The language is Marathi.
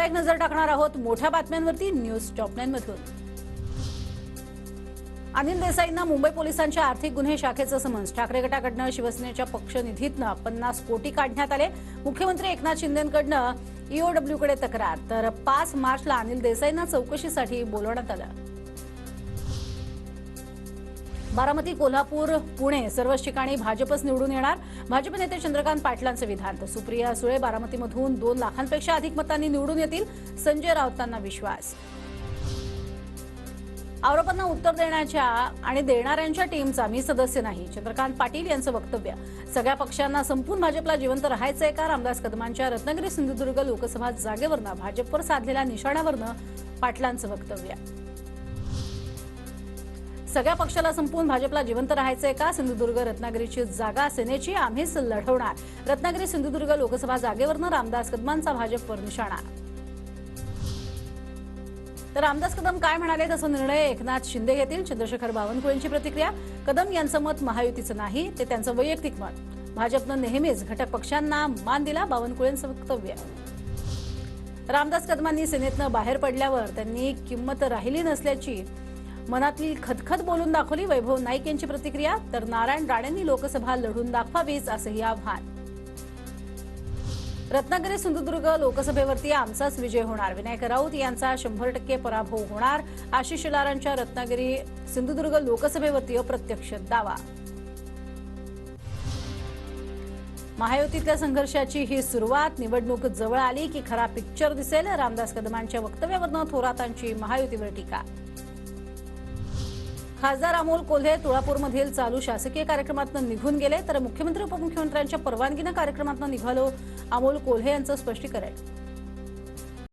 एक नजर टाकणार आहोत मोठ्या बातम्यांवरती न्यूज टॉप 9 मधून। अनिल देसाईंना मुंबई पोलिसांच्या आर्थिक गुन्हे शाखेचं समन्स। ठाकरे गटाकडनं शिवसेनेच्या पक्ष निधीतनं 50 कोटी काढण्यात आले। मुख्यमंत्री एकनाथ शिंदेंकडनं ईओडब्ल्यूकडे तक्रार। तर 5 मार्चला अनिल देसाईंना चौकशीसाठी बोलवण्यात आलं। बारामती, कोल्हापूर, पुणे सर्वच ठिकाणी भाजपच निवडून येणार। भाजप नेते चंद्रकांत पाटलांचं विधान। तर सुप्रिया सुळे बारामतीमधून 2 लाखांपेक्षा अधिक मतांनी निवडून येतील, संजय राऊतांना विश्वास। आरोपांना उत्तर देण्याच्या आणि देणाऱ्यांच्या टीमचा मी सदस्य नाही, चंद्रकांत पाटील यांचं वक्तव्य। सगळ्या पक्षांना संपून भाजपला जिवंत राहायचंय का? रामदास कदमांच्या रत्नागिरी सिंधुदुर्ग लोकसभा जागेवरनं भाजपवर साधलेल्या निशाण्यावरनं पाटलांचं वक्तव्य। सगळ्या पक्षाला संपून भाजपला जिवंत राहायचंय का? सिंधुदुर्ग रत्नागिरीची जागा सेनेची, आम्हीच लढवणार। रत्नागिरी सिंधुदुर्ग लोकसभा जागेवरनं रामदास कदमांचा भाजपवर निशाणा। तर रामदास कदम काय म्हणाले तसा निर्णय एकनाथ शिंदे घेतील। चंद्रशेखर बावनकुळेंची प्रतिक्रिया। कदम यांचं मत महायुतीचं नाही, ते त्यांचं वैयक्तिक मत। भाजपनं नेहमीच घटक पक्षांना मान दिला, बावनकुळेंचं वक्तव्य। रामदास कदमांनी सेनेतनं बाहेर पडल्यावर त्यांनी किंमत राहिली नसल्याची मनातली खदखद बोलून दाखवली। वैभव नाईक यांची प्रतिक्रिया। तर नारायण राणेंनी लोकसभा लढून दाखवावीच असंही आव्हान। रत्नागिरी सिंधुदुर्ग लोकसभेवरती आमचाच विजय होणार। विनायक राऊत यांचा 100% पराभव होणार। आशिष शेलारांच्या रत्नागिरी सिंधुदुर्ग लोकसभेवरती अप्रत्यक्ष दावा। महायुतीतल्या संघर्षाची ही सुरुवात। निवडणूक जवळ आली की खरा पिक्चर दिसेल। रामदास कदमांच्या वक्तव्यावरनं थोरातांची महायुतीवर टीका। खासदार अमोल कोल्हे तुळापूरमधील चालू शासकीय कार्यक्रमातून निघून गेले। तर मुख्यमंत्री उपमुख्यमंत्र्यांच्या परवानगीनं कार्यक्रमातून निघालो, अमोल कोल्हे यांचं स्पष्टीकरण।